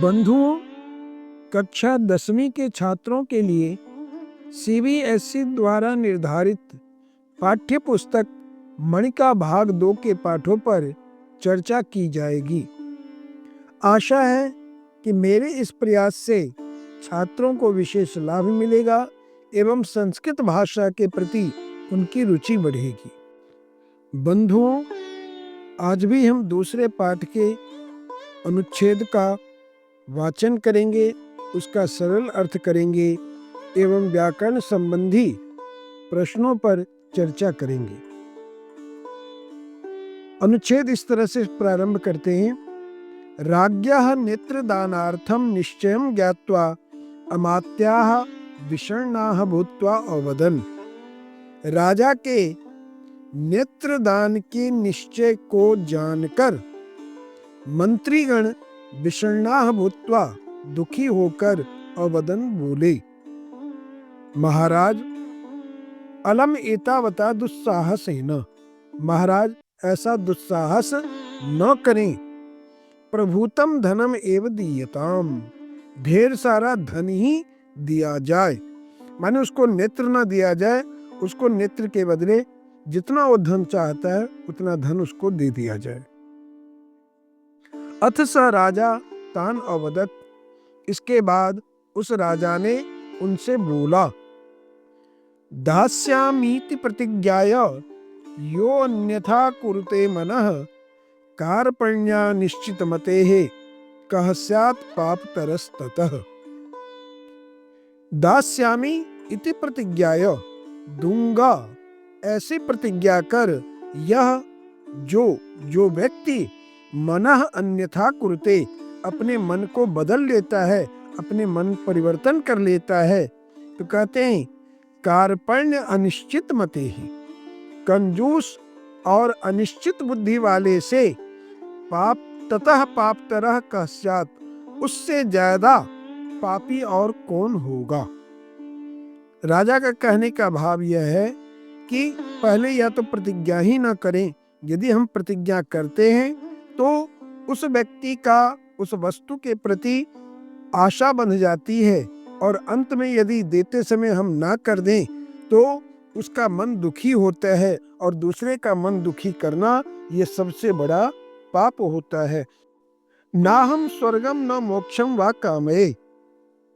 बंधुओं, कक्षा 10वीं के छात्रों के लिए सीबीएसई द्वारा निर्धारित पाठ्य पुस्तक मणिका भाग 2 के पाठों पर चर्चा की जाएगी। आशा है कि मेरे इस प्रयास से छात्रों को विशेष लाभ मिलेगा एवं संस्कृत भाषा के प्रति उनकी रुचि बढ़ेगी। बंधुओं, आज भी हम दूसरे पाठ के अनुच्छेद का वाचन करेंगे, उसका सरल अर्थ करेंगे एवं व्याकरण संबंधी प्रश्नों पर चर्चा करेंगे। अनुच्छेद इस तरह से प्रारंभ करते हैं। राज्ञः नेत्रदानार्थं निश्चयं ज्ञात्वा अमात्याः विषण्णाः भूत्वा अवदन्। राजा के नेत्रदान के निश्चय को जानकर मंत्रीगण विषण्णाः भूत्वा दुखी होकर अवदन् बोले, महाराज अलम एतावता दुस्साहसेन। महाराज ऐसा दुस्साहस न करें। प्रभूतम धनम एव दीयताम। ढेर सारा धन ही दिया जाए, माने उसको नेत्र न दिया जाए, उसको नेत्र के बदले जितना वो धन चाहता है उतना धन उसको दे दिया जाए। अथ स राजा तान अवदत्। इसके बाद उस राजा ने उनसे बोला, दास्यामीति प्रतिज्ञाय यो अन्यथा कुरुते मनः कार्पण्या निश्चित मतेः कः स्यात् पापतरस्ततः। दास्यामि इति प्रतिज्ञाय, दूंगा ऐसी प्रतिज्ञा कर, यह जो व्यक्ति मनः अन्यथा कुरुते अपने मन को बदल लेता है, अपने मन परिवर्तन कर लेता है, तो कहते हैं कार्पण्य अनिश्चित मते ही, कंजूस और अनिश्चित बुद्धि वाले से पाप ततः पाप तरह कस्यात्, उससे ज्यादा पापी और कौन होगा। राजा का कहने का भाव यह है कि पहले या तो प्रतिज्ञा ही ना करें। यदि हम प्रतिज्ञा करते हैं तो उस व्यक्ति का उस वस्तु के प्रति आशा बंध जाती है और अंत में यदि देते समय हम ना कर दें तो उसका मन दुखी होता है, और दूसरे का मन दुखी करना ये सबसे बड़ा पाप होता है। ना हम स्वर्गम न मोक्षम वा कामये।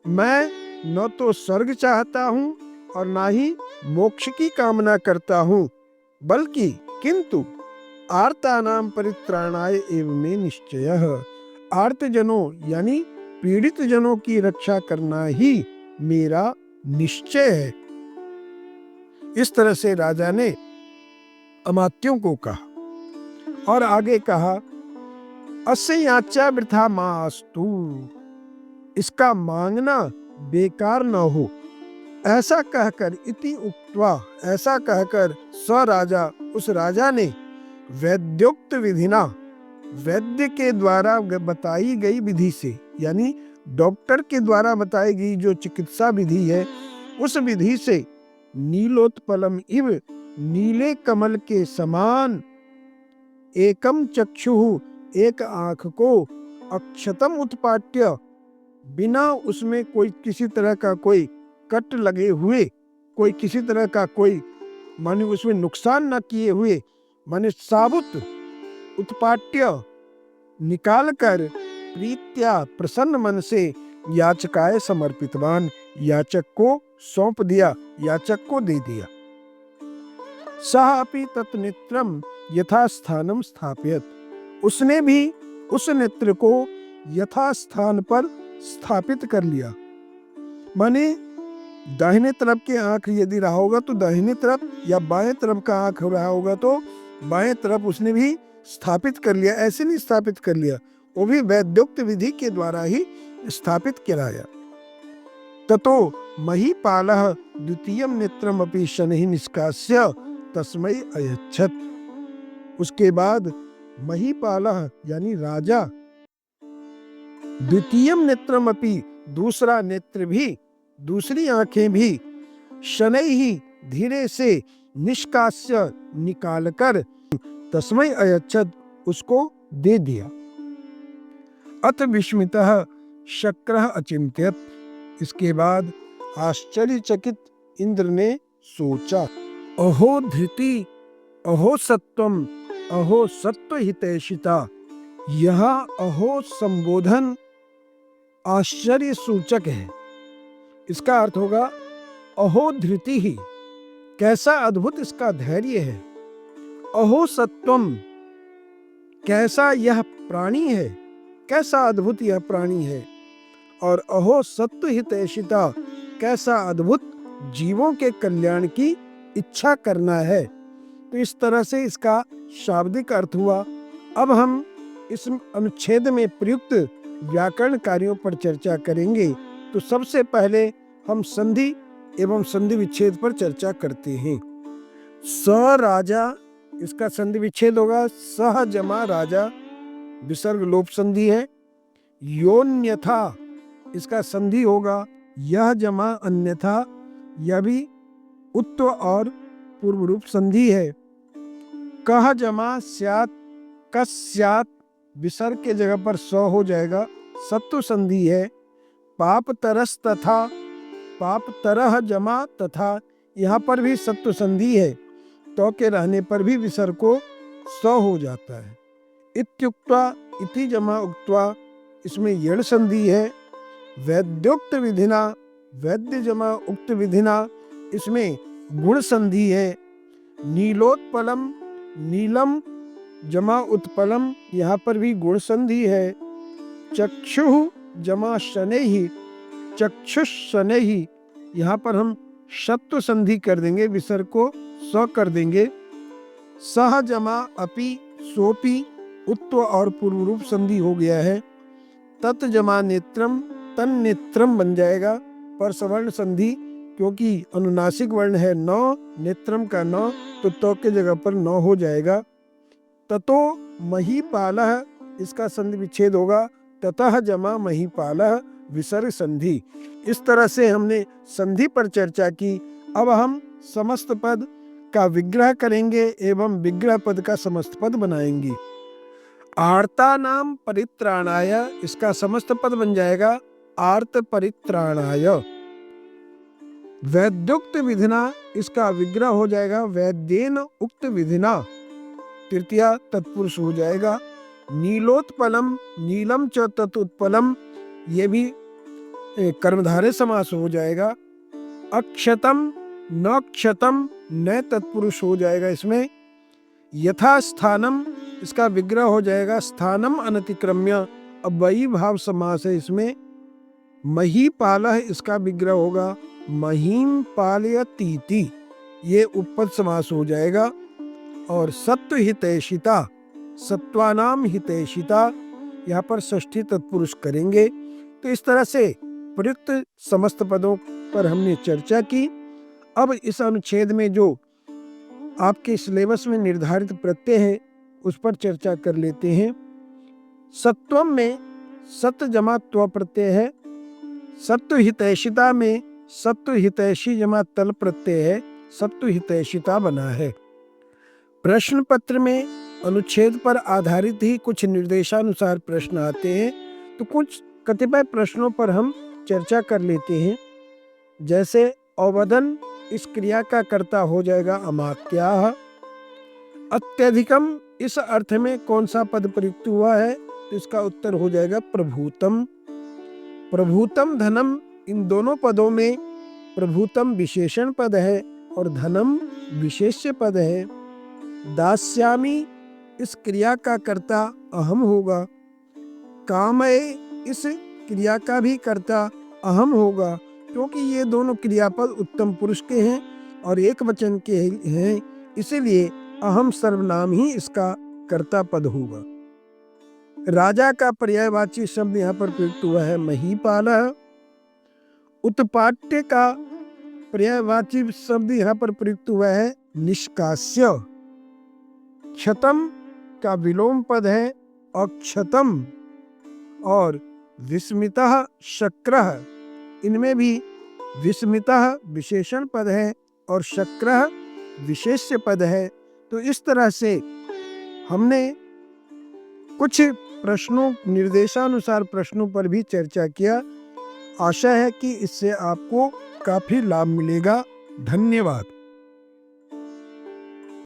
मैं न तो स्वर्ग चाहता हूँ और ना ही मोक्ष की कामना करता हूँ, बल्कि किंतु आर्तानां परित्राणाय एव मे निश्चयः। आर्त जनों यानी पीड़ित जनों की रक्षा करना ही मेरा निश्चय है। इस तरह से राजा ने अमात्यों को कहा और आगे कहा, अस्य याचा वृथा मास्तु। इसका मांगना बेकार न हो। ऐसा कहकर इति उक्त्वा, ऐसा कहकर स राजा, उस राजा ने वैद्योक्त विधिना, वैद्य के द्वारा बताई गई विधि से, यानी डॉक्टर के द्वारा बताई गई जो चिकित्सा विधि है, उस विधि से नीलोत्पलम इव, नीले कमल के समान, एकम चक्षुः, एक आंख को, अक्षतम उत्पाट्य, बिना उसमें कोई किसी तरह का कोई कट लगे हुए, कोई किसी तरह का कोई माने उसमें नुकसान न किए हुए, माने साबुत, उत्पाट्य निकाल कर प्रीत्या प्रसन्न मन से याचकाय समर्पितवान, याचक को सौंप दिया, याचक को दे दिया। सह अपि तत् नेत्रम यथास्थानम स्थापयत। उसने भी उस नेत्र को यथास्थान पर स्थापित कर लिया। माने दाहिने तरफ के आंख यदि रहा होगा तो दाहिने तरफ, या बाएं तरफ का आंख रहा होगा तो बाएं तरफ उसने भी स्थापित कर लिया। ऐसे नहीं स्थापित कर लिया, वो भी वैद्योक्त विधि के द्वारा ही स्थापित कराया। ततो महीपालः द्वितीयं नेत्रम अपि शनैः निष्कास्य तस्मै अयच्छत्। उसके बाद महीपालः यानी राजा, द्वितीयं नेत्रम अपि, दूसरा नेत्र भी, दूसरी आंखें भी, शनैः धीरे से, निष्कास्य निकालकर, तस्मै अयच्छत् उसको दे दिया। अथ विस्मितः शक्रः अचिंत्यत। इसके बाद आश्चर्यचकित इंद्र ने सोचा, अहो धृति, अहो सत्वम, अहो सत्वहितैषिता। यह अहो संबोधन आश्चर्य सूचक है। इसका अर्थ होगा अहो धृति ही, कैसा अद्भुत इसका धैर्य है। अहो सत्वम, कैसा यह प्राणी है, कैसा अद्भुत यह प्राणी है। और अहो सत्व हितैषिता, कैसा अद्भुत जीवों के कल्याण की इच्छा करना है। तो इस तरह से इसका शाब्दिक अर्थ हुआ। अब हम इस अनुच्छेद में प्रयुक्त व्याकरण कार्यों पर चर्चा करेंगे। तो सबसे पहले हम संधि एवं संधि विच्छेद पर चर्चा करते हैं। स राजा, इसका संधि विच्छेद होगा सह जमा राजा, विसर्ग लोप संधि है। योन्यथा, इसका संधि होगा यह जमा अन्यथा, यह भी उत्व और पूर्व रूप संधि है। कह जमा स्यात्, कस्यात्, विसर्ग के जगह पर स हो जाएगा, सत्व संधि है। पाप तरस तथा, पाप तरह जमा तथा, यहाँ पर भी सत्व संधि है। तो के रहने पर भी विसर्ग को स हो जाता है। इत्युक्त्वा, इति जमा उक्त्वा, इसमें यण संधि है। वैद्योक्त विधिना, वैद्य जमा उक्त विधिना, इसमें गुण संधि है। नीलोत्पलम, नीलम जमा उत्पलम, यहाँ पर भी गुण संधि है। चक्षुः जमा शनैहि, चक्षुष शनैहि, यहाँ पर हम शत्व संधि कर देंगे, विसर्ग को स कर देंगे। सह जमा अपि, सोपि, उत्व और पूर्व रूप संधि हो गया है। तत् जमा नेत्रम, तन नेत्रम बन जाएगा, पर सवर्ण संधि, क्योंकि अनुनासिक वर्ण है नौ, नेत्रम का नौ, तो तो के जगह पर नौ हो जाएगा। ततो महीपालः, इसका संधि विच्छेद होगा ततः जमा महीपालः, विसर्ग संधि। इस तरह से हमने संधि पर चर्चा की। अब हम समस्त पद का विग्रह करेंगे एवं विग्रह पद का समस्त पद बनाएंगे। आर्ता नाम परित्राणाय, इसका समस्त पद बन जाएगा आर्त परित्राणाय। वैद्योक्त विधिना, इसका विग्रह हो जाएगा वैद्येन उक्त विधिना, तृतीया तत्पुरुष हो जाएगा। नीलोत्पलम, नीलम च तत्उत्पलम, ये भी कर्मधारय समास हो जाएगा। अक्षतम, न क्षतम, न तत्पुरुष हो जाएगा इसमें। यथा स्थानम, इसका विग्रह हो जाएगा स्थानम अनतिक्रम्य, अव्ययी भाव समास है इसमें। महीपालः, इसका विग्रह होगा महीम पालयतीति, ये उपपद समास हो जाएगा। और सत्व हितैषिता, सत्वानाम हितैषिता, यहाँ पर षष्ठी तत्पुरुष करेंगे। तो इस तरह से प्रयुक्त समस्त पदों पर हमने चर्चा की। अब इस अनुच्छेद में जो आपके सिलेबस में निर्धारित प्रत्यय है उस पर चर्चा कर लेते हैं। सत्वम में सत्व जमा त्व प्रत्यय है। सत्व हितैषिता में सत्व हितैषी जमा तल प्रत्यय है, सत्व हितैषिता बना है। प्रश्न पत्र में अनुच्छेद पर आधारित ही कुछ निर्देशानुसार प्रश्न आते हैं, तो कुछ कतिपय प्रश्नों पर हम चर्चा कर लेते हैं। जैसे अवदन, इस क्रिया का कर्ता हो जाएगा अमात्याः। अत्यधिकम, इस अर्थ में कौन सा पद प्रयुक्त हुआ है, तो इसका उत्तर हो जाएगा प्रभूतम। प्रभूतम धनम, इन दोनों पदों में प्रभूतम विशेषण पद है और धनम विशेष्य पद है। दास्यामि, इस क्रिया का कर्ता अहम होगा। कामये, इस क्रिया का भी कर्ता अहम होगा, क्योंकि ये दोनों क्रियापद उत्तम पुरुष के हैं और एक वचन के हैं, इसीलिए अहम सर्वनाम ही इसका कर्ता पद होगा। राजा का पर्यायवाची शब्द यहाँ पर प्रयुक्त हुआ है महीपालः। उत्पाट्य का पर्यायवाची शब्द यहाँ पर प्रयुक्त हुआ है निष्कास्य। क्षतम का विलोम पद है अक्षतम। और विस्मितः शक्रः, इनमें भी विस्मितः विशेषण पद है और शक्रः विशेष्य पद है। तो इस तरह से हमने कुछ प्रश्नों निर्देशानुसार प्रश्नों पर भी चर्चा किया। आशा है कि इससे आपको काफ़ी लाभ मिलेगा। धन्यवाद।